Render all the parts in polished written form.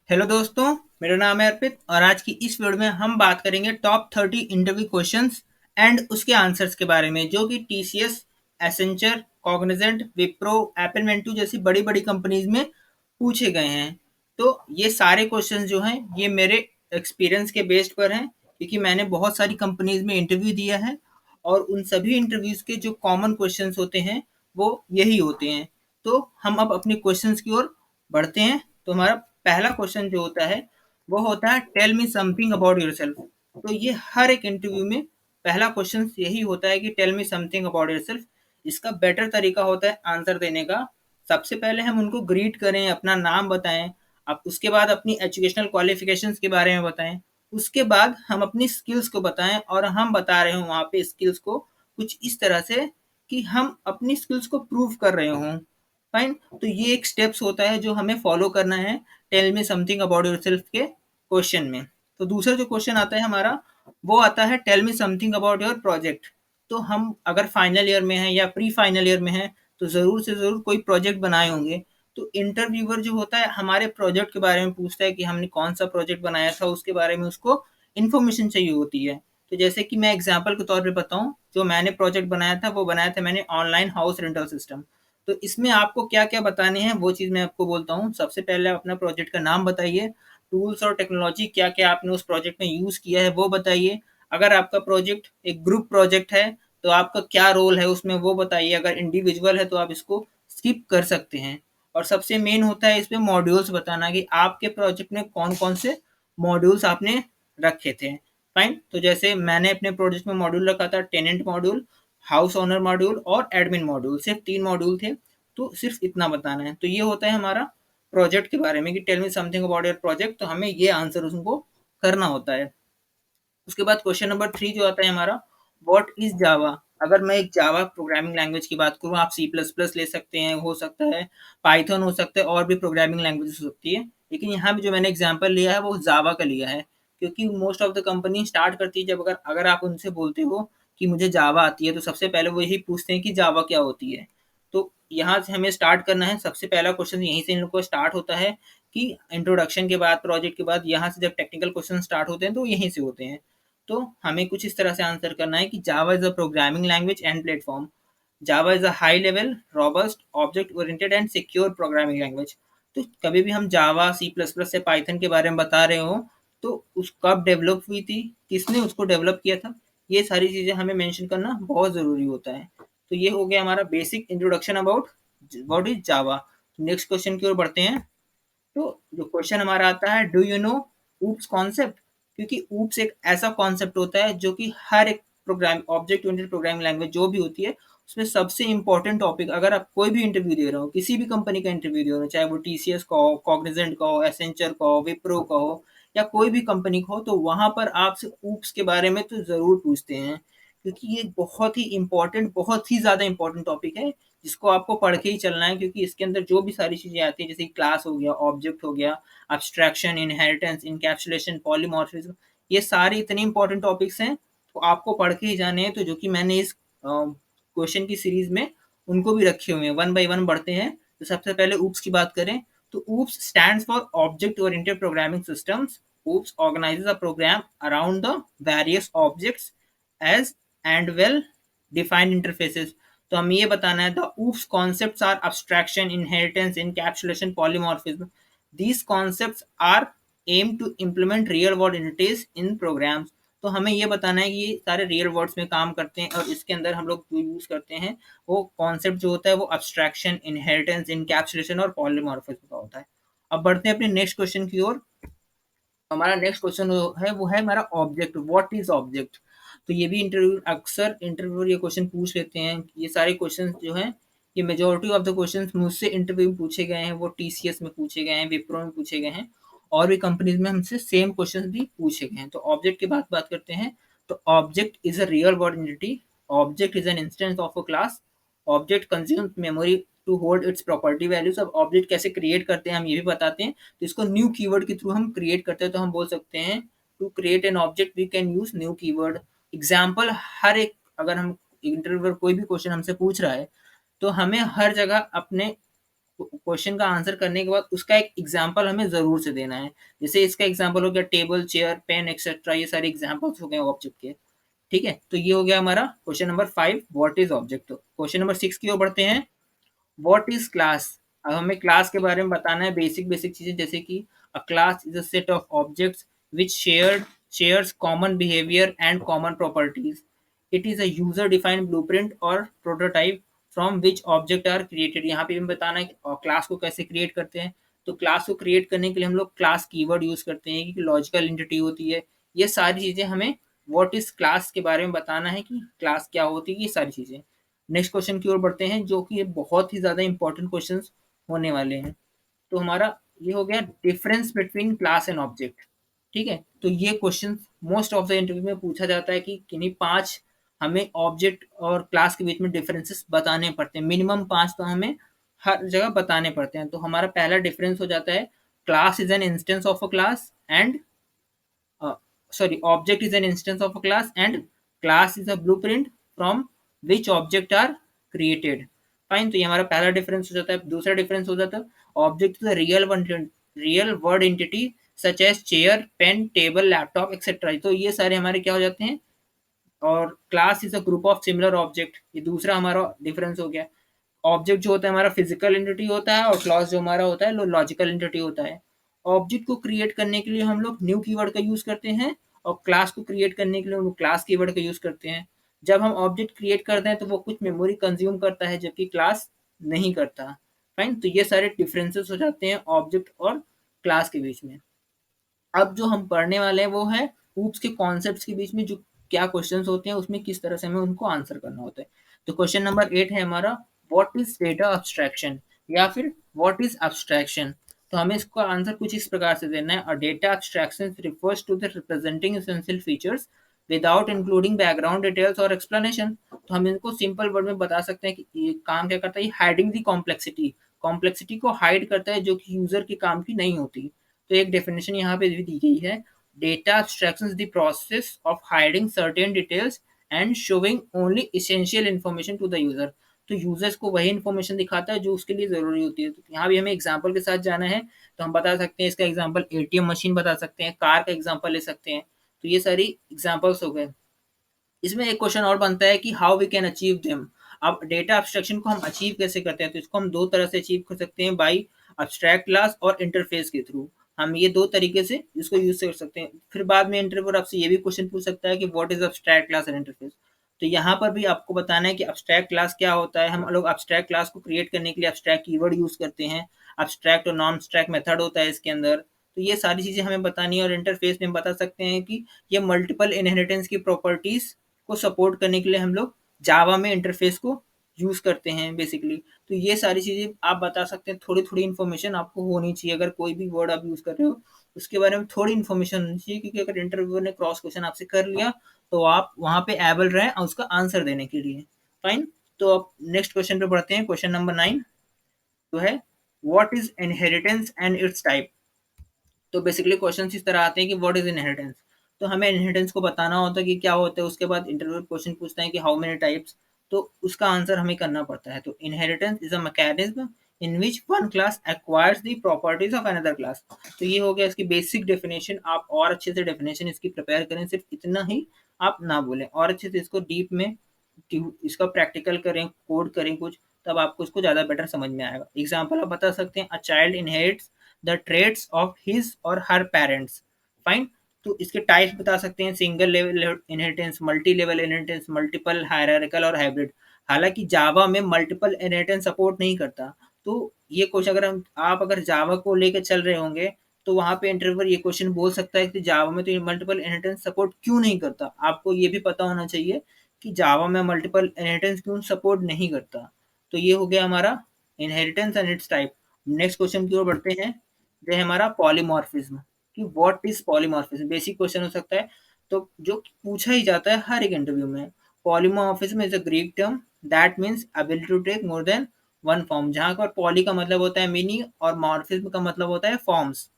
Hello दोस्तों, मेरा नाम है अर्पित और आज की इस वीडियो में हम बात करेंगे टॉप 30 इंटरव्यू क्वेश्चंस एंड उसके आंसर्स के बारे में, जो कि TCS, Accenture, Cognizant, Wipro, Apple मेंटू जैसी बड़ी बड़ी कंपनीज में पूछे गए हैं। तो ये सारे क्वेश्चंस जो हैं ये मेरे एक्सपीरियंस के बेस्ड पर हैं, क्योंकि मैंने बहुत सारी कंपनीज में इंटरव्यू दिया है और उन सभी इंटरव्यूज के जो कॉमन क्वेश्चंस होते हैं वो यही होते हैं। तो हम अब अपने क्वेश्चंस की ओर बढ़ते हैं। तो हमारा पहला क्वेश्चन जो होता है वो होता है tell me something about yourself. तो ये हर एक इंटरव्यू में पहला क्वेश्चन यही होता है कि tell me something about yourself. इसका बेटर तरीका होता है आंसर देने का। सबसे पहले हम उनको ग्रीट करें, अपना नाम बताएं, अब उसके बाद अपनी एजुकेशनल क्वालिफिकेशंस के बारे में बताएं, उसके बाद हम अपनी स्किल्स को बताएं और हम बता रहे हों वहाँ पे स्किल्स को कुछ इस तरह से कि हम अपनी स्किल्स को प्रूव कर रहे हों। फाइन। तो ये एक स्टेप्स होता है जो हमें फॉलो करना है tell me something about yourself के क्वेश्चन में। तो दूसरा जो क्वेश्चन आता है हमारा वो आता है tell me something about your project. तो हम अगर फाइनल ईयर में हैं या प्री फाइनल ईयर में हैं तो ज़रूर से ज़रूर कोई प्रोजेक्ट बनाए होंगे। तो इंटरव्यूअर जो होता है हमारे प्रोजेक्ट के बारे में पूछता है कि हमने कौन सा प्रोजेक्ट बनाया था, उसके बारे में उसको इन्फॉर्मेशन चाहिए होती है। तो जैसे कि मैं एग्जाम्पल के तौर पे बताऊं, जो मैंने प्रोजेक्ट बनाया था वो बनाया था मैंने ऑनलाइन हाउस रेंटल सिस्टम। तो इसमें आपको क्या क्या बताने हैं वो चीज़ मैं आपको बोलता हूँ। सबसे पहले अपना प्रोजेक्ट का नाम बताइए, टूल्स और टेक्नोलॉजी क्या क्या आपने उस प्रोजेक्ट में यूज़ किया है वो बताइए। अगर आपका प्रोजेक्ट एक ग्रुप प्रोजेक्ट है तो आपका क्या रोल है उसमें वो बताइए। अगर इंडिविजुअल है तो आप इसको स्किप कर सकते हैं। और सबसे मेन होता है इसमें मॉड्यूल्स बताना कि आपके प्रोजेक्ट में कौन कौन से मॉड्यूल्स आपने रखे थे। फाइन। तो जैसे मैंने अपने प्रोजेक्ट में मॉड्यूल रखा था tenant module, house owner module और एडमिन मॉड्यूल, सिर्फ 3 मॉड्यूल थे। तो सिर्फ इतना बताना है। तो ये होता है हमारा प्रोजेक्ट के बारे में कि tell me something about your project. तो हमें ये आंसर उसको करना होता है। उसके बाद क्वेश्चन नंबर 3 जो आता है हमारा, व्हाट इज जावा। अगर मैं एक जावा प्रोग्रामिंग लैंग्वेज की बात करूँ, आप सी प्लस प्लस ले सकते हैं, हो सकता है पाइथन हो सकता है, और भी प्रोग्रामिंग लैंग्वेज हो सकती है। लेकिन यहाँ पे जो मैंने एग्जाम्पल लिया है वो जावा का लिया है, क्योंकि most of the company start करती है जब अगर अगर आप उनसे बोलते हो कि मुझे जावा आती है तो सबसे पहले वो यही पूछते हैं कि जावा क्या होती है। तो यहाँ से हमें स्टार्ट करना है। सबसे पहला क्वेश्चन यहीं से इन लोग को स्टार्ट होता है कि इंट्रोडक्शन के बाद, प्रोजेक्ट के बाद, यहाँ से जब टेक्निकल क्वेश्चन स्टार्ट होते हैं तो यहीं से होते हैं। तो हमें कुछ इस तरह से आंसर करना है कि Java is a programming language and platform. Java is a high level, robust, object oriented and secure programming language. तो कभी भी हम जावा, सी प्लस प्लस से पाइथन के बारे में बता रहे हो तो उस कब डेवलप हुई थी, किसने उसको डेवलप किया था, ये सारी चीज़ें हमें मेंशन करना बहुत ज़रूरी होता है। तो ये हो गया हमारा basic introduction about what is Java. Next question की ओर बढ़ते हैं। तो जो क्वेश्चन हमारा आता है, do you know OOPs concept. क्योंकि ऊप्स एक ऐसा कॉन्सेप्ट होता है जो कि हर एक program object oriented programming language जो भी होती है उसमें सबसे इंपॉर्टेंट टॉपिक, अगर आप कोई भी इंटरव्यू दे रहे हो, किसी भी कंपनी का इंटरव्यू दे रहे हो, चाहे वो टीसीएस का हो, कॉग्निजेंट का हो, एसेंचर का हो, विप्रो का हो, या कोई भी कंपनी का हो, तो वहां पर आपसे ऊप्स के बारे में तो जरूर पूछते हैं। क्योंकि ये बहुत ही इंपॉर्टेंट, बहुत ही ज्यादा इंपॉर्टेंट टॉपिक है जिसको आपको पढ़ के ही चलना है। क्योंकि इसके अंदर जो भी सारी चीजें आती है, जैसे क्लास हो गया, ऑब्जेक्ट हो गया, अब्स्ट्रैक्शन, इनहेरिटेंस, इनकैप्सुलेशन, पॉलीमॉर्फिज्म, ये सारे इतने इंपॉर्टेंट टॉपिक्स हैं तो आपको पढ़ के ही जाने हैं। तो जो कि मैंने इस क्वेश्चन की सीरीज में उनको भी रखे हुए हैं। वन बाय वन बढ़ते हैं। तो सबसे पहले ऊप्स की बात करें तो OOPs stands for object oriented programming systems. OOPs organises a program around the various objects as and well defined interfaces. तो हमें ये बताना है, the oops concepts are abstraction, inheritance, encapsulation, polymorphism. These concepts are aimed to implement real world entities in programs. तो हमें ये बताना है कि ये सारे रियल वर्ड्स में काम करते हैं और इसके अंदर हम लोग जो यूज करते हैं वो कॉन्सेप्ट जो होता है वो अब्स्ट्रैक्शन, इनहेरिटेंस, इनकैप्सुलेशन और पॉलीमॉर्फिज्म का होता है। अब बढ़ते हैं अपने नेक्स्ट क्वेश्चन की ओर। हमारा नेक्स्ट क्वेश्चन है वो है हमारा ऑब्जेक्ट। What is object. तो ये भी इंटरव्यू अक्सर इंटरव्यूअर ये क्वेश्चन पूछ लेते हैं। ये सारे क्वेश्चन जो हैं ये मेजोरिटी ऑफ द क्वेश्चंस मुझसे इंटरव्यू में पूछे गए हैं, वो टीसीएस में पूछे गए हैं, विप्रो में पूछे गए हैं, और भी कंपनीज में हमसे सेम क्वेश्चन भी पूछे गए हैं। तो ऑब्जेक्ट की बात करते हैं। तो object is a real world entity. Object is an instance of a class. Object consumes memory to hold its property values. अब ऑब्जेक्ट कैसे क्रिएट करते हैं हम ये भी बताते हैं। तो इसको न्यू कीवर्ड के थ्रू हम क्रिएट करते हैं। तो हम बोल सकते हैं, to create an object we can use new keyword. Example, हर एक अगर हम इंटरव्यूअर कोई भी क्वेश्चन हमसे पूछ रहा है तो हमें हर जगह अपने क्वेश्चन का आंसर करने के बाद उसका एक एग्जाम्पल हमें जरूर से देना है। जैसे इसका एग्जाम्पल हो गया टेबल, चेयर, पेन एक्सेट्रा, ये सारे एग्जाम्पल्स हो गए ऑब्जेक्ट के। ठीक है, तो ये हो गया हमारा question number 5, what is object. तो क्वेश्चन नंबर 6 की ओर बढ़ते हैं, व्हाट इज क्लास। अब हमें क्लास के बारे में बताना है, बेसिक बेसिक चीजें, जैसे कि a class is a set of objects which shares common behaviour and common properties. It is a user defined blueprint और prototype from which object are created. यहाँ पे हमें बताना है कि क्लास को कैसे क्रिएट करते हैं। तो क्लास को क्रिएट करने के लिए हम लोग क्लास कीवर्ड यूज करते हैं कि लॉजिकल एंटिटी होती है। ये सारी चीजें हमें व्हाट इज क्लास के बारे में बताना है कि क्लास क्या होती है, ये सारी चीजें। नेक्स्ट क्वेश्चन की ओर बढ़ते हैं, जो कि ये बहुत ही ज्यादा इंपॉर्टेंट क्वेश्चन होने वाले हैं। तो हमारा ये हो गया difference between class and object. ठीक है, तो ये question most of the interview में पूछा जाता है कि किन्हीं 5 हमें ऑब्जेक्ट और क्लास के बीच में डिफरेंसेस बताने पड़ते हैं। मिनिमम 5 तो हमें हर जगह बताने पड़ते हैं। तो हमारा पहला डिफरेंस हो जाता है, class is an instance of a class and object is an instance of a class and class is a blueprint from which object are created। Fine, तो ये हमारा पहला डिफरेंस हो जाता है। दूसरा डिफरेंस हो जाता है, object is real word entity such as chair, pen, table, laptop etcetera. तो ये सारे हमारे क्या हो जाते हैं। और class is a group of similar object, ये दूसरा हमारा डिफरेंस हो गया। ऑब्जेक्ट जो होता है हमारा फिजिकल एंटिटी होता है और क्लास जो हमारा होता है लॉजिकल एंटिटी होता है। ऑब्जेक्ट को क्रिएट करने के लिए हम लोग न्यू कीवर्ड का यूज करते हैं और क्लास को क्रिएट करने के लिए हम लोग क्लास कीवर्ड का यूज करते हैं। जब हम ऑब्जेक्ट क्रिएट करते हैं तो वो कुछ मेमोरी कंज्यूम करता है, जबकि क्लास नहीं करता। फाइन, तो ये सारे डिफरेंसेस हो जाते हैं ऑब्जेक्ट और क्लास के बीच में। अब जो हम पढ़ने वाले हैं वो है हूप्स के कॉन्सेप्ट्स के बीच में जो क्या क्वेश्चंस होते हैं, उसमें किस तरह से हमें उनको आंसर करना होता है। तो क्वेश्चन नंबर 8 है हमारा, व्हाट इज डेटा अब्स्ट्रैक्शन, या फिर व्हाट इज अब्स्ट्रैक्शन। तो हमें इसका आंसर कुछ इस प्रकार से देना है, a data abstraction refers to the representing essential features without including background details और एक्सप्लेनेशन। तो हम इनको सिंपल वर्ड में बता सकते हैं कि ये काम क्या करता है, हाइडिंग दी कॉम्प्लेक्सिटी, कॉम्प्लेक्सिटी को हाइड करता है जो कि यूजर के काम की नहीं होती। तो एक डेफिनेशन यहाँ पे भी दी गई है, data abstraction is the process of hiding certain details and showing only essential information to the user। तो यूजर्स को वही इन्फॉर्मेशन दिखाता है जो उसके लिए जरूरी होती है। तो यहाँ भी हमें एग्जांपल के साथ जाना है, तो हम बता सकते हैं इसका एग्जांपल एटीएम मशीन बता सकते हैं, कार का एग्जांपल ले सकते हैं। तो ये सारी एग्जांपल्स हो गए। इसमें एक क्वेश्चन और बनता है कि how we can achieve them. अब डेटा अब्स्ट्रक्शन को हम अचीव कैसे करते हैं, तो इसको हम दो तरह से अचीव कर सकते हैं, बाई अब्स्ट्रैक्ट क्लास और इंटरफेस के थ्रू। हम ये दो तरीके से इसको यूज कर सकते हैं। फिर बाद में इंटरव्यूअर आपसे ये भी क्वेश्चन पूछ सकता है कि what is abstract class and interface. तो यहाँ पर भी आपको बताना है कि अब्स्ट्रैक्ट क्लास क्या होता है। हम लोग अब्स्ट्रैक्ट क्लास को क्रिएट करने के लिए अब्स्ट्रैक्ट कीवर्ड यूज करते हैं। अब्स्ट्रैक्ट और नॉन अब्स्ट्रैक्ट मेथड होता है इसके अंदर। तो ये सारी चीजें हमें बतानी है। और इंटरफेस में हम बता सकते हैं कि ये मल्टीपल इनहेरिटेंस की प्रॉपर्टीज को सपोर्ट करने के लिए हम लोग जावा में इंटरफेस को यूज करते हैं बेसिकली। तो ये सारी चीजें आप बता सकते हैं। थोड़ी थोड़ी इन्फॉर्मेशन आपको होनी चाहिए, अगर कोई भी वर्ड आप यूज कर रहे हो उसके बारे में थोड़ी इन्फॉर्मेशन होनी चाहिए, क्योंकि अगर इंटरव्यूअर ने क्रॉस क्वेश्चन आपसे कर लिया तो आप वहां पे एबल रहें और उसका आंसर देने के लिए। फाइन, तो अब नेक्स्ट क्वेश्चन पे बढ़ते हैं, क्वेश्चन नंबर 9 जो है, what is inheritance and it's type. तो बेसिकली क्वेश्चन इस तरह आते हैं कि व्हाट इज इनहेरिटेंस। तो हमें इनहेरिटेंस को बताना होता है कि क्या होता है। उसके बाद इंटरव्यू क्वेश्चन पूछता है कि हाउ मेनी टाइप्स, तो उसका आंसर हमें करना पड़ता है। तो inheritance is a mechanism in which one class acquires the properties of another class. तो ये हो गया इसकी बेसिक डेफिनेशन। आप और अच्छे से डेफिनेशन इसकी प्रिपेयर करें, सिर्फ इतना ही आप ना बोलें, और अच्छे से इसको डीप में इसका प्रैक्टिकल करें, कोड करें कुछ, तब आपको इसको ज़्यादा बेटर समझ में आएगा। एग्जाम्पल आप बता सकते हैं, a child inherits the traits of his or her parents. Fine, तो इसके टाइप्स बता सकते हैं, single level inheritance, multi level inheritance, multiple, hierarchical और हाइब्रिड। हालांकि जावा में मल्टीपल इनहेरिटेंस सपोर्ट नहीं करता। तो ये क्वेश्चन अगर आप अगर जावा को लेकर चल रहे होंगे तो वहां पे इंटरव्यूअर ये क्वेश्चन बोल सकता है कि जावा में तो मल्टीपल इनहेरिटेंस सपोर्ट क्यों नहीं करता। आपको ये भी पता होना चाहिए कि जावा में मल्टीपल इनहेरिटेंस क्यों सपोर्ट नहीं करता। तो ये हो गया हमारा inheritance and it's type. Next question की ओर बढ़ते हैं, जो है हमारा पॉलीमॉर्फिज्म, कि what is polymorphism. Basic question हो सकता है, तो जो पूछा ही जाता है हर एक इंटरव्यू में। Polymorphism is a Greek term that means ability to take more than one form, जहां पर पॉली का मतलब होता है मेनी और मॉर्फिज्म का मतलब होता है फॉर्म्स।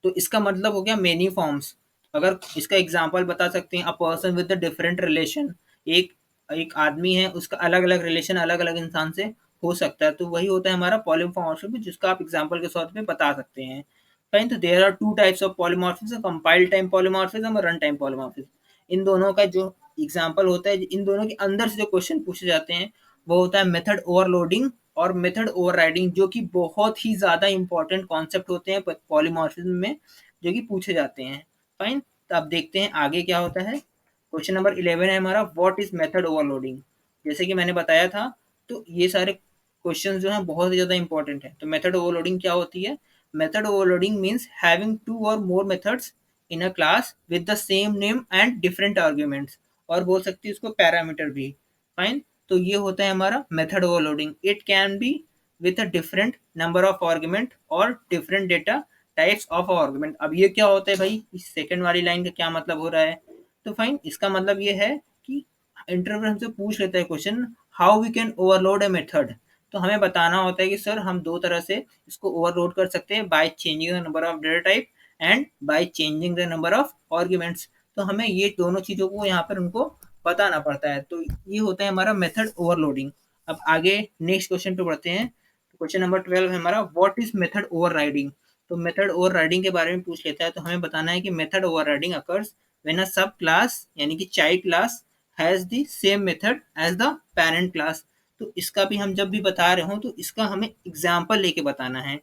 तो इसका मतलब हो गया मेनी फॉर्म्स। अगर इसका एग्जांपल बता सकते हैं, a person with the different relation, एक एक आदमी है उसका अलग अलग रिलेशन अलग अलग इंसान से हो सकता है, तो वही होता है हमारा पॉलीमॉर्फिज्म, जिसका आप एग्जांपल के तौर पे बता सकते हैं। फाइन, तो there are two types of polymorphism, compiled time polymorphism और रन टाइम पॉलीमॉर्फिज्म। इन दोनों का जो एग्जांपल होता है, इन दोनों के अंदर से जो क्वेश्चन पूछे जाते हैं वो होता है मेथड ओवरलोडिंग और मेथड ओवरराइडिंग, जो कि बहुत ही ज्यादा इंपॉर्टेंट कॉन्सेप्ट होते हैं पॉलीमॉर्फिज्म में, जो कि पूछे जाते हैं। फाइन, तो अब देखते हैं आगे क्या होता है। क्वेश्चन नंबर 11 है हमारा, व्हाट इज मेथड ओवरलोडिंग। जैसे कि मैंने बताया था, तो ये सारे क्वेश्चन जो हैं बहुत ही ज़्यादा इंपॉर्टेंट है। तो मेथड ओवरलोडिंग क्या होती है? Method overloading means having two और more methods in a class with the same name and different arguments, और बोल सकते हैं इसको पैरामीटर भी। फाइन, तो ये होता है हमारा method overloading. It can be with a different number of argument और different data types of argument. अब ये क्या होता है भाई, इस सेकंड वाली लाइन का क्या मतलब हो रहा है? तो फाइन, इसका मतलब ये है कि इंटरव्यू हमसे पूछ लेता है question, how we can overload a method. तो हमें बताना होता है कि सर हम दो तरह से इसको ओवरलोड कर सकते हैं, by changing the number of data type and by changing the number of arguments. तो हमें ये दोनों चीज़ों को यहाँ पर उनको बताना पड़ता है। तो ये होता है हमारा मेथड ओवरलोडिंग। अब आगे नेक्स्ट क्वेश्चन पे बढ़ते हैं। क्वेश्चन नंबर 12 है हमारा, व्हाट इज मेथड ओवरराइडिंग। तो मेथड ओवरराइडिंग के बारे में पूछ लेता है, तो हमें बताना है कि method overriding occurs when a सब क्लास यानी कि child class has the same method as the parent class. तो इसका भी हम जब भी बता रहे हो तो इसका हमें एग्जाम्पल लेके बताना है।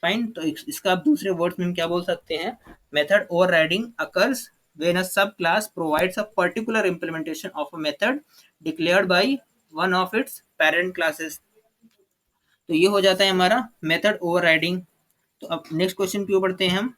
फाइन, तो इसका आप दूसरे वर्ड्स में हम क्या बोल सकते हैं, method overriding occurs when a सब class provides a particular implementation of a method declared by one of its parent classes. तो ये हो जाता है हमारा मेथड ओवरराइडिंग। तो अब नेक्स्ट क्वेश्चन पे बढ़ते हैं हम,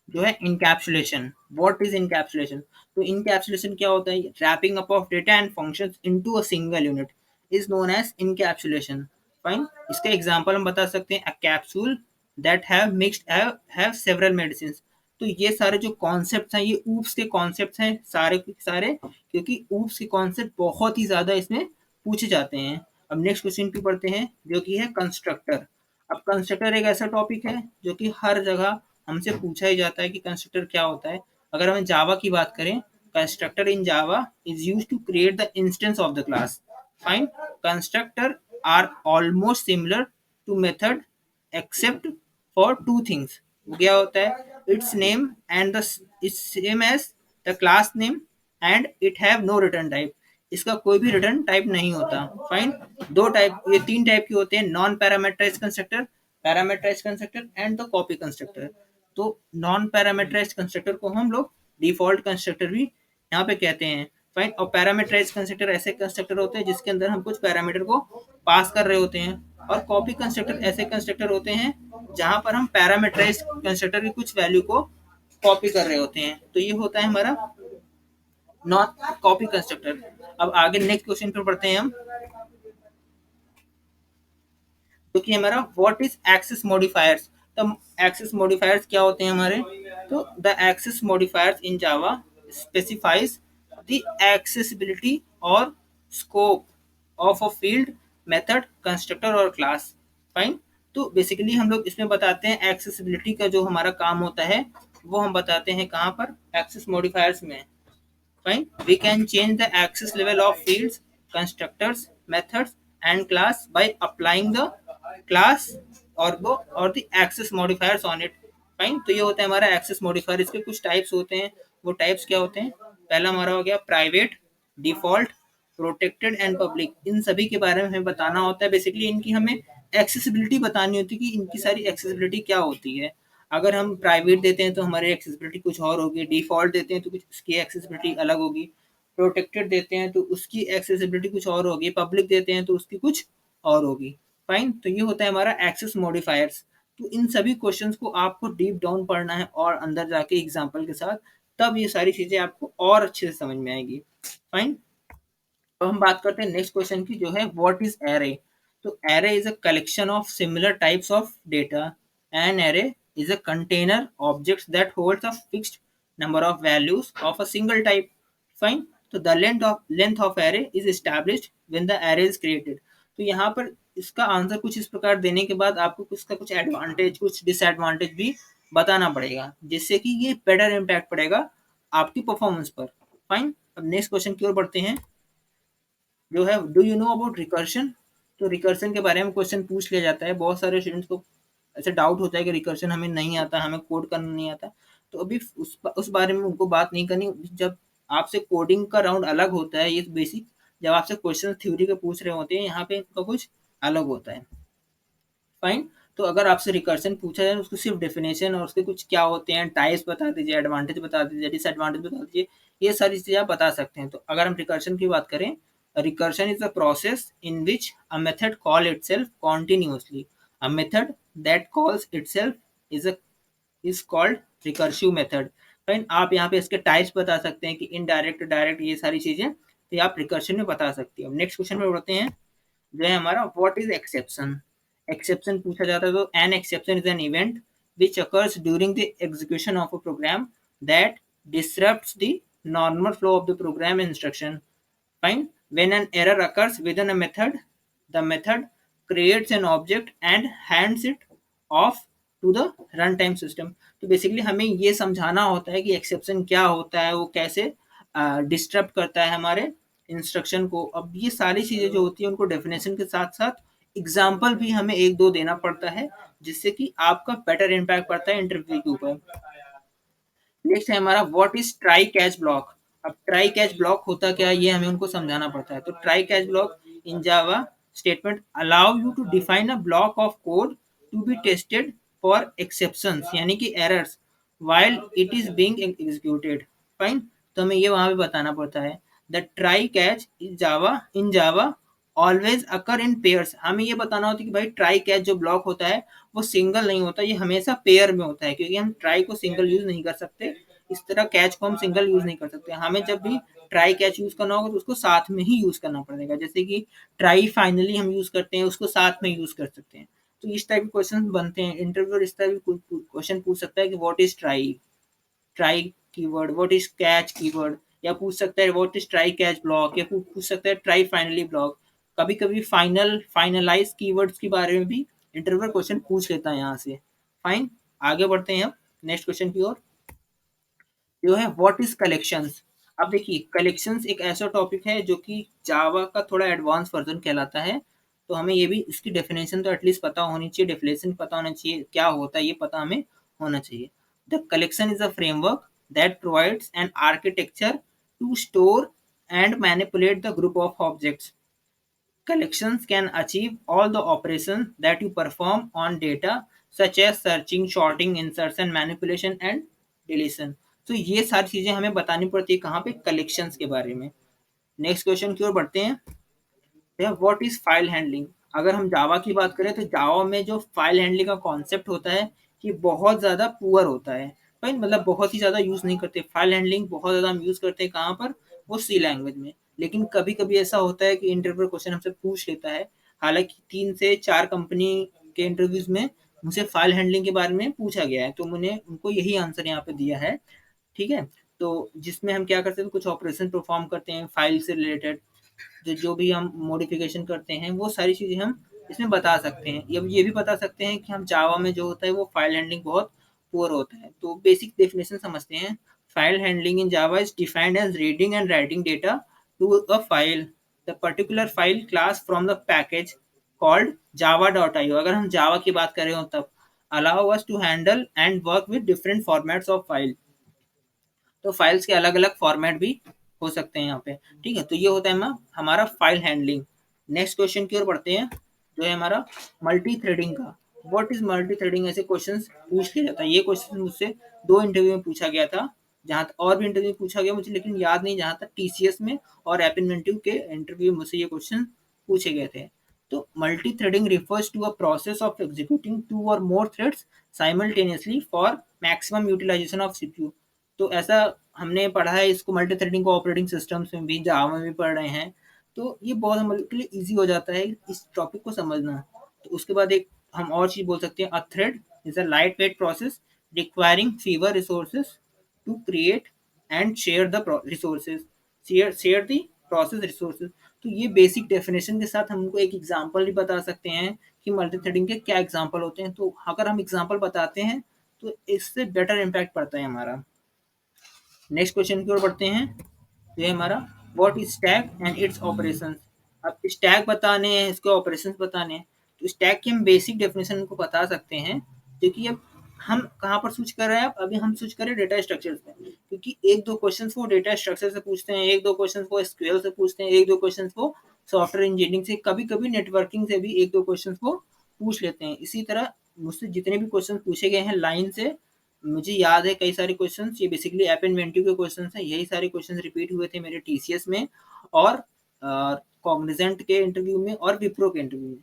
जो है इनकैप्सुलेशन। What is encapsulation. तो इनकैप्सुलेशन क्या होता है, wrapping up of data and functions into a single unit is known as encapsulation. Fine, इसका एग्जांपल हम बता सकते हैं, a capsule that have mixed have several medicine. तो ये सारे जो कॉन्सेप्ट्स हैं ये ऊप्स के कॉन्सेप्ट्स हैं सारे के सारे, क्योंकि ऊप्स के कॉन्सेप्ट बहुत ही ज्यादा इसमें पूछे जाते हैं। अब नेक्स्ट क्वेश्चन पे पढ़ते हैं, जो कि है कंस्ट्रक्टर। अब कंस्ट्रक्टर एक ऐसा टॉपिक है जो कि हर जगह हमसे पूछा ही जाता है कि कंस्ट्रक्टर क्या होता है। अगर हम जावा की बात करें, constructor in Java is use to create the instance of the class. Fine, constructor are almost similar to method except for two things. क्या होता है, its name and the is same as the class name and it have no return type. इसका कोई भी return type नहीं होता। Fine, दो type, ये तीन टाइप के होते हैं, non parameterize constructor, parameterize constructor and the copy constructor. तो नॉन पैरामीटराइज कंस्ट्रक्टर को हम लोग डिफॉल्ट कंस्ट्रक्टर भी यहाँ पे कहते हैं। फाइन, और पैरामीटराइज कंस्ट्रक्टर ऐसे कंस्ट्रक्टर होते हैं जिसके अंदर हम कुछ पैरामीटर को पास कर रहे होते हैं, और कॉपी कंस्ट्रक्टर ऐसे कंस्ट्रक्टर होते हैं जहां पर हम पैरामीटराइज कंस्ट्रक्टर की कुछ वैल्यू को कॉपी कर रहे होते हैं। तो ये होता है हमारा नॉन कॉपी कंस्ट्रक्टर। अब आगे नेक्स्ट क्वेश्चन पे पढ़ते हैं हम, जो कि हमारा व्हाट इज एक्सेस मॉडिफायर्स। तो एक्सेस मॉडिफायर्स क्या होते हैं हमारे, तो the access modifiers in Java specifies the accessibility और scope of a field, method, constructor और क्लास। फाइन, तो बेसिकली हम लोग इसमें बताते हैं एक्सेसिबिलिटी का जो हमारा काम होता है वो हम बताते हैं कहाँ पर, एक्सेस मॉडिफायर्स में। Fine. We can change the access level of fields, constructors, methods, and class by applying the class or the access modifiers on it. Fine. तो ये होता है हमारा access modifier। इसके कुछ टाइप्स होते हैं, वो टाइप्स क्या होते हैं, पहला हमारा हो गया private, default, protected and public. इन सभी के बारे में हमें बताना होता है। बेसिकली इनकी हमें एक्सेसिबिलिटी बतानी होती है कि इनकी सारी एक्सेसिबिलिटी क्या होती है। अगर हम प्राइवेट देते हैं तो हमारी एक्सेसिबिलिटी कुछ और होगी, डिफॉल्ट देते हैं तो कुछ उसकी एक्सेसिबिलिटी अलग होगी, प्रोटेक्टेड देते हैं तो उसकी एक्सेसिबिलिटी कुछ और होगी, पब्लिक देते हैं तो उसकी कुछ और होगी। फाइन, तो ये होता है हमारा एक्सेस मॉडिफायर्स। तो इन सभी क्वेश्चंस को आपको डीप डाउन पढ़ना है और अंदर जाके एग्जाम्पल के साथ, तब ये सारी चीजें आपको और अच्छे से समझ में आएगी। फाइन, तो हम बात करते हैं नेक्स्ट क्वेश्चन की, जो है व्हाट इज एरे। तो array is a collection of similar types of data. An array is a container objects that holds a fixed number of values of a single type. Fine. तो the length of array is established when the array is created. तो यहाँ पर इसका answer कुछ इस प्रकार देने के बाद आपको इसका कुछ एडवांटेज कुछ डिसएडवांटेज भी बताना पड़ेगा, जिससे कि ये बेटर इम्पैक्ट पड़ेगा आपकी परफॉर्मेंस पर। फाइन, अब नेक्स्ट क्वेश्चन की ओर बढ़ते हैं, जो है do you know about recursion. तो रिकर्शन के बारे में क्वेश्चन पूछ लिया जाता है। बहुत सारे स्टूडेंट्स को ऐसे डाउट होता है कि रिकर्शन हमें नहीं आता, हमें कोड करना नहीं आता, तो अभी उस बारे में उनको बात नहीं करनी। जब आपसे कोडिंग का राउंड अलग होता है, ये बेसिक, जब आपसे क्वेश्चन थ्योरी के पूछ रहे होते हैं, यहाँ पे इनका कुछ अलग होता है। फाइन। तो अगर आपसे रिकर्शन पूछा जाए, उसको सिर्फ डेफिनेशन और उसके कुछ क्या होते हैं, टाइप्स बता दीजिए, एडवांटेज बता दीजिए, डिसएडवांटेज बता दीजिए, ये सारी चीजें आप बता सकते हैं। तो अगर हम रिकर्शन की बात करें, recursion is a process in which a method call itself continuously. A method that calls itself is called recursive method. Fine. आप यहाँ पे इसके टाइप्स बता सकते हैं कि इनडायरेक्ट, डायरेक्ट, ये सारी चीजें तो ये आप रिकर्शन में बता सकते हैं। नेक्स्ट क्वेश्चन में बढ़ते हैं, जो है हमारा व्हाट इज एक्सेप्शन। एक्सेप्शन पूछा जाता है, तो an exception is an event which occurs during the execution of a program that disrupts the normal flow of the program instruction. Fine. When an error occurs with in a method, the method creates an object and hands it off to the run time system. तो basically हमें ये समझाना होता है कि exception क्या होता है, वो कैसे डिस्टर्ब करता है हमारे इंस्ट्रक्शन को। अब ये सारी चीजें जो होती है, उनको डेफिनेशन के साथ साथ एग्जाम्पल भी हमें एक दो देना पड़ता है, जिससे कि आपका बेटर इम्पैक्ट पड़ता है इंटरव्यू के ऊपर। नेक्स्ट है हमारा what is try catch block. अब ट्राई कैच ब्लॉक होता क्या है, ये हमें उनको समझाना पड़ता है। तो try catch block in Java statement allow you to define a block of code to be tested for exceptions, यानी कि errors while it is being executed. Fine. तो हमें ये वहां पे बताना पड़ता है, the try catch in Java always occur in pairs. हमें ये बताना होता है कि भाई ट्राई कैच जो ब्लॉक होता है, वो सिंगल नहीं होता, ये हमेशा पेयर में होता है, क्योंकि हम ट्राई को सिंगल यूज नहीं कर सकते, इस तरह कैच को हम सिंगल यूज नहीं कर सकते। हमें जब भी ट्राई कैच यूज करना होगा, तो उसको साथ में ही यूज करना पड़ेगा। जैसे कि ट्राई फाइनली हम यूज करते हैं, उसको साथ में यूज कर सकते हैं। तो इस टाइप के क्वेश्चन बनते हैं। इंटरव्यूअर इस टाइप के क्वेश्चन पूछ सकता है कि what is try, try keyword, what is catch keyword, या पूछ सकता है what is try catch block, या पूछ सकता है ट्राई फाइनली ब्लॉक। कभी कभी फाइनलाइज कीवर्ड्स के बारे में भी इंटरव्यूअर क्वेश्चन पूछ लेता है यहाँ से। फाइन। आगे बढ़ते हैं अब नेक्स्ट क्वेश्चन की ओर, जो है व्हाट इज कलेक्शंस। अब देखिए, कलेक्शंस एक ऐसा टॉपिक है जो कि जावा का थोड़ा एडवांस वर्जन कहलाता है। तो हमें ये भी इसकी डेफिनेशन तो एटलीस्ट पता होनी चाहिए, डेफिनेशन पता होना चाहिए, क्या होता है ये पता हमें होना चाहिए। The collection is a framework that provides an architecture to store and manipulate the group of objects. Collections can achieve all the operations that you perform on data, such as searching, sorting, insertion, manipulation and deletion. तो ये सारी चीजें हमें बतानी पड़ती है कहाँ पे, कलेक्शंस के बारे में। नेक्स्ट क्वेश्चन की ओर बढ़ते हैं, व्हाट इज फाइल हैंडलिंग। अगर हम जावा की बात करें, तो जावा में जो फाइल हैंडलिंग का कॉन्सेप्ट होता है, कि बहुत ज्यादा पुअर होता है। फाइन, मतलब बहुत ही ज्यादा यूज नहीं करते फाइल हैंडलिंग, बहुत ज्यादा हम यूज करते हैं कहाँ पर, वो सी लैंग्वेज में। लेकिन कभी कभी ऐसा होता है कि इंटरव्यू क्वेश्चन हमसे पूछ लेता है, हालांकि 3 से 4 कंपनी के इंटरव्यूज में मुझे फाइल हैंडलिंग के बारे में पूछा गया है, तो मैंने उनको यही आंसर यहाँ पे दिया है। ठीक है। तो जिसमें हम क्या करते हैं, कुछ ऑपरेशन परफॉर्म करते हैं फाइल से रिलेटेड, जो भी हम मॉडिफिकेशन करते हैं, वो सारी चीज़ें हम इसमें बता सकते हैं। ये भी बता सकते हैं कि हम जावा में जो होता है, वो फाइल हैंडलिंग बहुत पुअर होता है। तो बेसिक डेफिनेशन समझते हैं। File handling in Java is defined as reading and writing data to a file, the particular file class from the package called java.io। अगर हम जावा की बात कर रहे हो तब, allow us to handle and work with different formats of file. तो files के अलग अलग फॉर्मेट भी हो सकते हैं यहाँ पे। ठीक है। तो ये होता है हमारा फाइल हैंडलिंग। नेक्स्ट क्वेश्चन की ओर बढ़ते हैं, जो है हमारा मल्टी थ्रेडिंग का। व्हाट इज मल्टी थ्रेडिंग, ऐसे क्वेश्चन पूछ लिया जाता है। ये क्वेश्चन मुझसे 2 इंटरव्यू में पूछा गया था, जहाँ और भी इंटरव्यू पूछा गया मुझे, लेकिन याद नहीं, जहाँ तक टीसीएस में और एपिनमेंटिव के इंटरव्यू मुझसे ये क्वेश्चन पूछे गए थे। तो multi threading refers to a process of executing 2 or more threads simultaneously for maximum utilization of CPU. तो ऐसा हमने पढ़ा है इसको, मल्टी थ्रेडिंग को ऑपरेटिंग सिस्टम्स में भी, जावा में भी पढ़ रहे हैं। तो ये बहुत हमारे लिए ईजी हो जाता है इस टॉपिक को समझना। तो उसके बाद एक हम और चीज बोल सकते हैं, a thread is a light weight process requiring fewer resources to create and share the resources, share the process resources. तो ये बेसिक डेफिनेशन के साथ हम उनको एक एग्जांपल भी बता सकते हैं कि मल्टी थ्रेडिंग के क्या एग्जांपल होते हैं। तो अगर हम एग्जांपल बताते हैं, तो इससे बेटर इम्पैक्ट पड़ता है हमारा। नेक्स्ट क्वेश्चन की ओर बढ़ते हैं, ये हमारा what is stack and it's operations. अब स्टैक बताने हैं, इसके ऑपरेशंस बताने हैं, तो स्टैक की हम बेसिक डेफिनेशन उनको बता सकते हैं, क्योंकि अब हम कहाँ पर स्विच कर रहे हैं, अभी हम स्विच कर रहे हैं डेटा स्ट्रक्चर पे, क्योंकि एक दो क्वेश्चन वो डेटा स्ट्रक्चर से पूछते हैं, एक दो क्वेश्चन वो एसक्यूएल से पूछते हैं, एक दो क्वेश्चन वो सॉफ्टवेयर इंजीनियरिंग से, कभी कभी नेटवर्किंग से भी एक दो क्वेश्चन वो पूछ लेते हैं। इसी तरह मुझसे जितने भी क्वेश्चन पूछे गए हैं लाइन से, मुझे याद है कई सारे क्वेश्चन, ये बेसिकली ऐप इन्वेंटिव के क्वेश्चन हैं, यही सारे क्वेश्चन रिपीट हुए थे मेरे टीसीएस में और कॉग्निजेंट के इंटरव्यू में और विप्रो के इंटरव्यू में।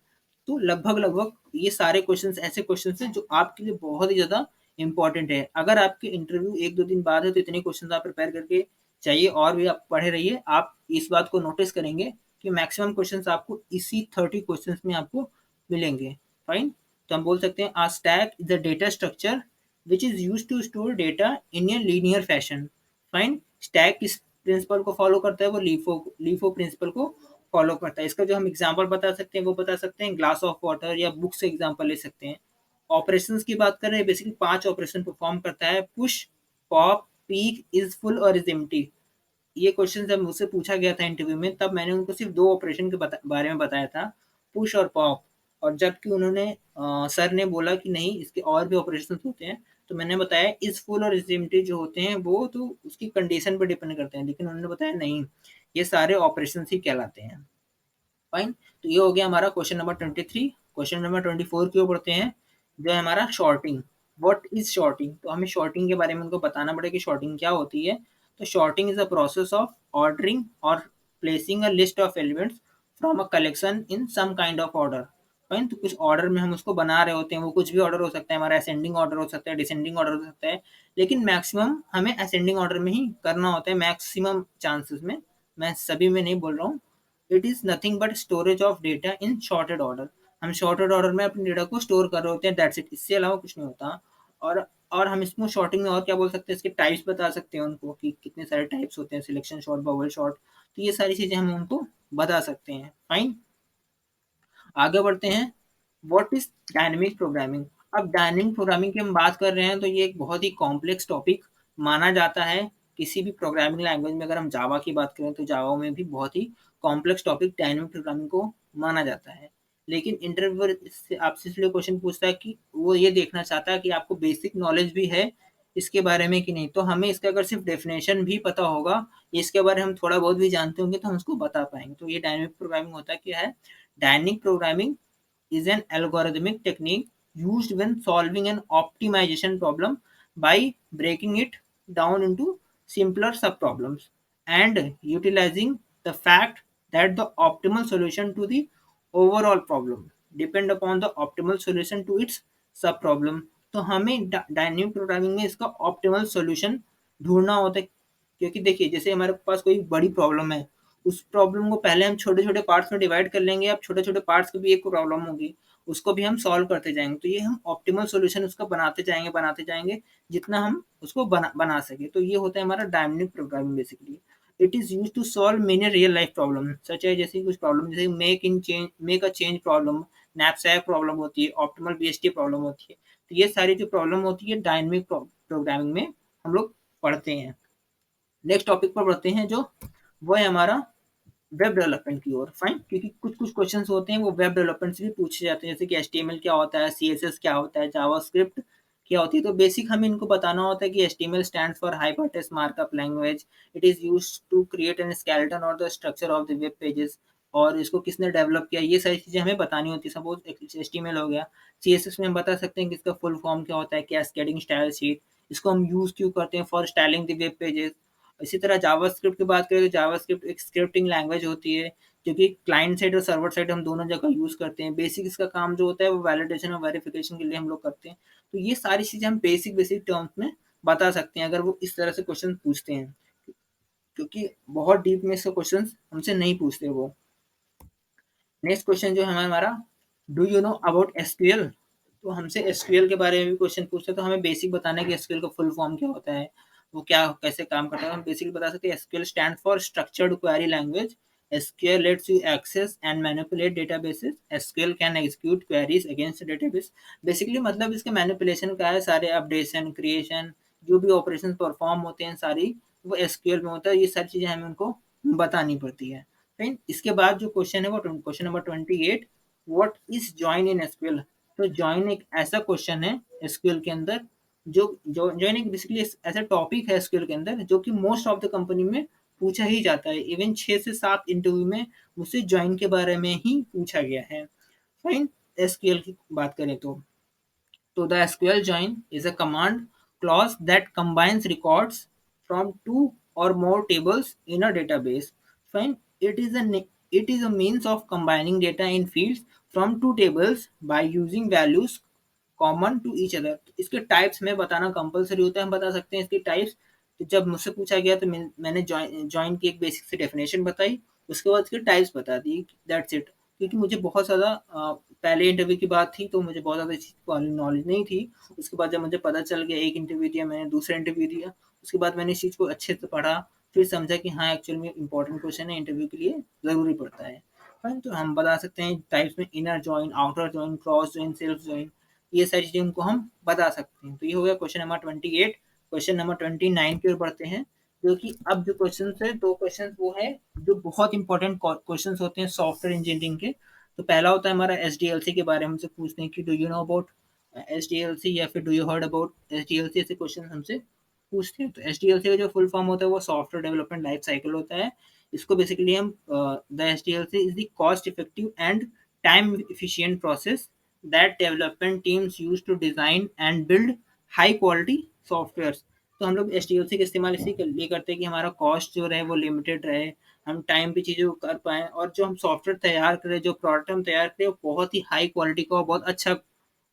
तो लगभग लगभग ये सारे क्वेश्चंस ऐसे क्वेश्चंस हैं जो आपके लिए बहुत ही ज़्यादा इंपॉर्टेंट है। अगर आपके इंटरव्यू एक दो दिन बाद है तो इतने क्वेश्चंस आप प्रिपेयर करके चाहिए और भी आप पढ़े रहिए। आप इस बात को नोटिस करेंगे कि मैक्सिमम क्वेश्चंस आपको इसी 30 क्वेश्चंस में आपको मिलेंगे। फाइन, तो हम बोल सकते हैं a stack is the data structure which is use to store data in a linear fashion. Fine, stack किस प्रिंसिपल को फॉलो करता है, वो लीफो प्रिंसिपल को फॉलो करता है। इसका जो हम एग्जांपल बता सकते हैं वो बता सकते हैं ग्लास ऑफ वाटर, या बुक से एग्जांपल ले सकते हैं। ऑपरेशंस की बात करें, बेसिकली 5 ऑपरेशन परफॉर्म करता है, push, pop, peak, is full और इज एम्प्टी। ये क्वेश्चन जब मुझसे पूछा गया था इंटरव्यू में, तब मैंने उनको सिर्फ 2 ऑपरेशन के बारे में बताया था, पुश और पॉप। और जबकि उन्होंने सर ने बोला कि नहीं इसके और भी ऑपरेशन होते हैं, तो मैंने बताया इज फुल और इज एम्प्टी जो होते हैं वो तो उसकी कंडीशन पर डिपेंड करते हैं, लेकिन उन्होंने बताया नहीं, ये सारे ऑपरेशन ही कहलाते हैं। फाइन, तो ये हो गया हमारा क्वेश्चन नंबर 23। क्वेश्चन नंबर 24 की ओर बढ़ते हैं, जो है हमारा शॉर्टिंग। What is shorting? तो हमें शॉर्टिंग के बारे में उनको बताना पड़ेगा कि शॉर्टिंग क्या होती है। तो sorting is a process of ordering और placing a list of elements from a collection in some kind of order. Fine, तो कुछ ऑर्डर में हम उसको बना रहे होते हैं, वो कुछ भी ऑर्डर हो सकता है, हमारा असेंडिंग ऑर्डर हो सकता है, डिसेंडिंग ऑर्डर हो सकता है, लेकिन मैक्सिमम हमें असेंडिंग ऑर्डर में ही करना होता है, मैक्सिमम चांसेस में, मैं सभी में नहीं बोल रहा हूँ। It is nothing but storage of data in shorted order. हम शॉर्टेड ऑर्डर में अपने डेटा को स्टोर कर रहे होते हैं, दैट्स इट, इससे अलावा कुछ नहीं होता। और और हम इसको शॉर्टिंग में और क्या बोल सकते हैं, इसके टाइप्स बता सकते हैं उनको कि कितने सारे टाइप्स होते हैं, सिलेक्शन शॉर्ट, बबल शॉर्ट, तो ये सारी चीजें हम उनको बता सकते हैं। फाइन, आगे बढ़ते हैं। What is dynamic programming? अब डायनेमिक प्रोग्रामिंग की हम बात कर रहे हैं तो ये एक बहुत ही कॉम्प्लेक्स टॉपिक माना जाता है। किसी भी प्रोग्रामिंग लैंग्वेज में अगर हम जावा की बात करें तो जावा में भी बहुत ही कॉम्प्लेक्स टॉपिक डायनेमिक प्रोग्रामिंग को माना जाता है। लेकिन इंटरव्यूअर से आपसे इसलिए क्वेश्चन पूछता है कि वो ये देखना चाहता है कि आपको बेसिक नॉलेज भी है इसके बारे में कि नहीं। तो हमें इसका अगर सिर्फ डेफिनेशन भी पता होगा, इसके बारे में हम थोड़ा बहुत भी जानते होंगे, तो हम उसको बता पाएंगे। तो ये डायनेमिक प्रोग्रामिंग होता है क्या है? Dynamic programming is an algorithmic technique used when solving an optimization problem by breaking it down into simpler subproblems and utilizing the fact that the optimal solution to the overall problem depend upon the optimal solution to its subproblem। तो हमें dynamic programming में इसका optimal solution ढूंढना होता है, क्योंकि देखिए जैसे हमारे पास कोई बड़ी प्रॉब्लम है, उस प्रॉब्लम को पहले हम छोटे-छोटे पार्ट्स में डिवाइड कर लेंगे, अब छोटे-छोटे पार्ट्स की भी एक प्रॉब्लम होगी, उसको भी हम सॉल्व करते जाएँगे। तो ये हम ऑप्टिमल सॉल्यूशन उसका बनाते जाएँगे, जितना हम उसको बना बना सकें। तो ये होता है हमारा dynamic programming basically. It is used to solve many real life problem, such है जैसे कुछ प्रॉब्लम जैसे make a change problem, knapsack problem होती है, ऑप्टिमल बीएसटी प्रॉब्लम होती है। तो ये सारी जो प्रॉब्लम होती है डायनामिक प्रोग्रामिंग में हम लोग पढ़ते हैं। नेक्स्ट टॉपिक पर बढ़ते हैं, जो वो है हमारा वेब डेवलपमेंट की ओर। फाइन, क्योंकि कुछ कुछ क्वेश्चन होते हैं वो वेब डेवलपमेंट से भी पूछे जाते हैं, जैसे कि एचटीएमएल क्या होता है, सीएसएस क्या होता है, जावास्क्रिप्ट क्या होती है। तो बेसिक हमें इनको बताना होता है कि HTML stands for hypertext markup language. It is used to create an skeleton और the structure of the web pages, और इसको किसने डेवलप किया, ये सारी चीजें हमें बतानी होती है। सपोज एचटीएमएल हो गया, सीएसएस में हम बता सकते हैं कि इसका फुल फॉर्म क्या होता है, कैस्केडिंग स्टाइल शीट, इसको हम यूज क्यों करते हैं, for styling the web pages. इसी तरह जावास्क्रिप्ट की बात करें तो जावास्क्रिप्ट एक स्क्रिप्टिंग लैंग्वेज होती है, जो कि क्लाइंट साइड और सर्वर साइड हम दोनों जगह यूज करते हैं। बेसिक इसका काम जो होता है वो वैलिडेशन और वेरिफिकेशन के लिए हम लोग करते हैं। तो ये सारी चीजें हम बेसिक बेसिक टर्म्स में बता सकते हैं अगर वो इस तरह से क्वेश्चन पूछते हैं, क्योंकि बहुत डीप में इसका क्वेश्चन हमसे नहीं पूछते वो। नेक्स्ट क्वेश्चन जो है हमारा, do you know about SQL? तो हमसे एसक्यूएल के बारे में भी क्वेश्चन पूछते हैं, तो हमें बेसिक बताना है कि एसक्यूएल का फुल फॉर्म क्या होता है, वो क्या कैसे काम करता है। हम बेसिक बता सकते हैं SQL stand for structured query language. SQL lets you access and manipulate databases. SQL can execute queries against database. Basically मतलब इसके मैनिपुलेशन का है, सारे अपडेशन क्रिएशन जो भी ऑपरेशन परफॉर्म होते हैं सारी वो एसक्यूएल में होता है। ये सारी चीजें हमें उनको बतानी पड़ती है। फाइन। इसके बाद जो क्वेश्चन है वो question number 28, what is join in SQL. तो जॉइन एक ऐसा क्वेश्चन है एसक्यूएल के अंदर जो जॉइन एक बेसिकली ऐसा टॉपिक है एसक्यूएल के अंदर जो कि मोस्ट ऑफ द कंपनी में पूछा ही जाता है। इवन 6 से 7 इंटरव्यू में मुझसे जॉइन के बारे में ही पूछा गया है। फाइन। एसक्यूएल की बात करें तो the SQL join is a command clause that combines records from two or more tables in a database. Fine. It is a means of combining data in fields from two tables by using values common to each other. इसके types में बताना compulsory होता है, हम बता सकते हैं इसके टाइप्स। तो जब मुझसे पूछा गया तो मैंने जॉइन की एक बेसिक से डेफिनेशन बताई, उसके बाद इसके टाइप्स बता दी, दैट्स इट। क्योंकि मुझे बहुत ज़्यादा पहले इंटरव्यू की बात थी तो मुझे बहुत ज़्यादा इस चीज़ की नॉलेज नहीं थी। उसके बाद जब मुझे पता चल गया, एक इंटरव्यू दिया मैंने, दूसरा इंटरव्यू दिया, उसके बाद मैंने इस चीज़ को अच्छे से पढ़ा, फिर समझा कि हाँ एक्चुअल में इंपॉर्टेंट क्वेश्चन है, इंटरव्यू के लिए ज़रूरी पड़ता है। फाइन। तो हम बता सकते हैं टाइप्स में inner join, outer join, cross join, self join, ये सारी चीज़ें उनको हम बता सकते हैं। तो ये हो गया क्वेश्चन नंबर 28। क्वेश्चन नंबर 29 की ओर बढ़ते हैं, जो कि अब जो क्वेश्चन है, दो क्वेश्चन वो है जो बहुत इंपॉर्टेंट क्वेश्चन होते हैं सॉफ्टवेयर इंजीनियरिंग के। तो पहला होता है हमारा एस डी एल सी के बारे में हमसे पूछते हैं कि do you know about S D L C, या फिर do you heard about S D L C, ऐसे क्वेश्चन हमसे पूछते हैं। तो एस डी एल सी का जो फुल फॉर्म होता है वो सॉफ्टवेयर डेवलपमेंट लाइफ साइकिल होता है। इसको बेसिकली हम the S D L C is the cost effective and time efficient process that development teams use to design and build high quality softwares। तो हम लोग एच डी एल सी का इस्तेमाल इसी के लिए करते हैं कि हमारा कॉस्ट जो रहे वो लिमिटेड रहे, हम टाइम पे चीज़ें कर पाएँ, और जो हम सॉफ्टवेयर तैयार करें, जो प्रोडक्ट हम तैयार करें, वो बहुत ही हाई क्वालिटी का और बहुत अच्छा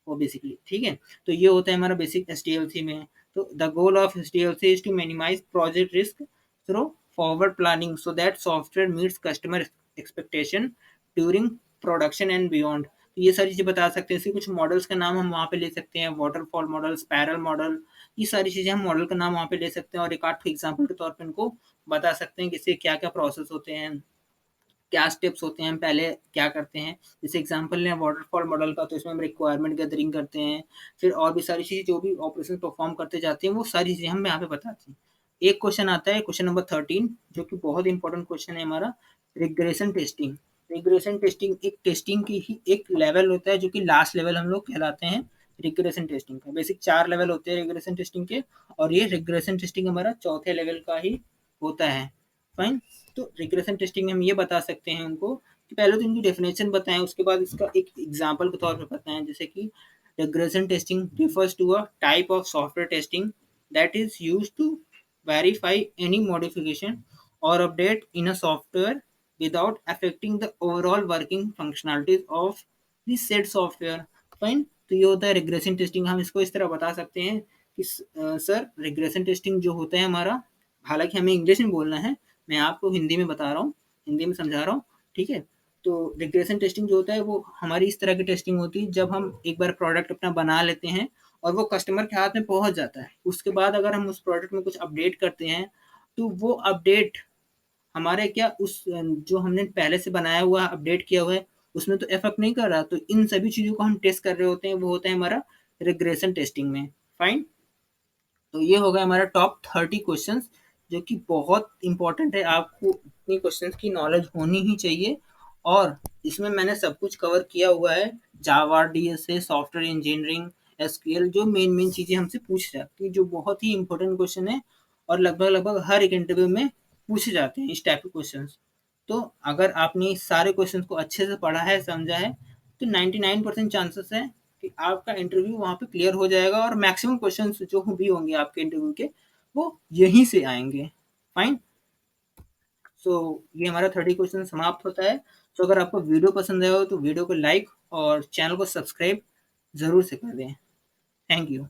हो बेसिकली। ठीक है। तो ये होता है हमारा basic H D L C में। तो the goal of H D L C is to minimize project risk through forward planning so that software meets customer expectation during production and beyond. तो ये सारी चीज़ें बता सकते हैं। इसके कुछ मॉडल्स का नाम हम वहाँ पे ले सकते हैं, वाटरफॉल मॉडल, स्पाइरल मॉडल, ये सारी चीज़ें हम मॉडल का नाम वहाँ पे ले सकते हैं और एक आध एग्जाम्पल के तौर पे इनको बता सकते हैं कि इससे क्या क्या प्रोसेस होते हैं, क्या स्टेप्स होते हैं, हम पहले क्या करते हैं। जैसे एग्जांपल लें वाटरफॉल मॉडल का, तो इसमें हम रिक्वायरमेंट गैदरिंग करते हैं, फिर और भी सारी चीज़ें जो भी ऑपरेशन परफॉर्म करते जाते हैं वो सारी चीज़ें हम यहाँ पे बताते हैं। एक क्वेश्चन आता है क्वेश्चन नंबर 13, जो कि बहुत इंपॉर्टेंट क्वेश्चन है हमारा, रिग्रेशन टेस्टिंग। रिग्रेशन टेस्टिंग एक टेस्टिंग की ही एक लेवल होता है जो कि लास्ट लेवल हम लोग कहलाते हैं रिग्रेशन टेस्टिंग का। बेसिक 4 लेवल होते हैं रिग्रेशन टेस्टिंग के, और ये रिग्रेशन टेस्टिंग हमारा चौथे लेवल का ही होता है। फाइन। तो रिग्रेशन टेस्टिंग में हम ये बता सकते हैं उनको कि पहले तो इनकी डेफिनेशन बताएं, उसके बाद इसका एक एग्जांपल के तौर पे बताएं। जैसे कि regression testing refers to a type of software testing that is used to verify any modification or update in a software without affecting the overall working functionalities of the said software। Fine. तो ये होता है regression testing. हम इसको इस तरह बता सकते हैं कि सर रिग्रेशन टेस्टिंग जो होता है हमारा, हालांकि हमें इंग्लिश में बोलना है, मैं आपको हिंदी में बता रहा हूँ, हिंदी में समझा रहा हूँ। ठीक है। तो रिग्रेशन टेस्टिंग जो होता है वो हमारी इस तरह की टेस्टिंग होती है जब हम एक बार प्रोडक्ट अपना बना लेते हैं और वो कस्टमर के हाथ में पहुंच जाता है, उसके बाद अगर हम उस प्रोडक्ट में कुछ अपडेट करते हैं तो वो अपडेट हमारे क्या उस जो हमने पहले से बनाया हुआ अपडेट किया हुआ है उसमें तो इफेक्ट नहीं कर रहा। तो इन सभी चीज़ों को हम टेस्ट कर रहे होते हैं, वो होता है हमारा रिग्रेशन टेस्टिंग में। फाइन। तो ये हो गया हमारा टॉप 30 क्वेश्चंस, जो कि बहुत इंपॉर्टेंट है, आपको इतनी क्वेश्चंस की नॉलेज होनी ही चाहिए। और इसमें मैंने सब कुछ कवर किया हुआ है, जावा, डीएसए, सॉफ्टवेयर इंजीनियरिंग, एसक्यूएल, जो मेन मेन चीज़ें हमसे पूछी जाती है, जो बहुत ही इंपॉर्टेंट क्वेश्चन है और लगभग लगभग हर एक इंटरव्यू में पूछे जाते हैं इस टाइप के क्वेश्चन। तो अगर आपने इस सारे क्वेश्चन को अच्छे से पढ़ा है, समझा है, तो 99% चांसेस है कि आपका इंटरव्यू वहाँ पे क्लियर हो जाएगा, और मैक्सिमम क्वेश्चंस जो भी होंगे आपके इंटरव्यू के वो यहीं से आएंगे। फाइन। सो ये हमारा 30 क्वेश्चन समाप्त होता है। सो अगर आपको वीडियो पसंद आया हो तो वीडियो को लाइक और चैनल को सब्सक्राइब ज़रूर से कर दें। Thank you.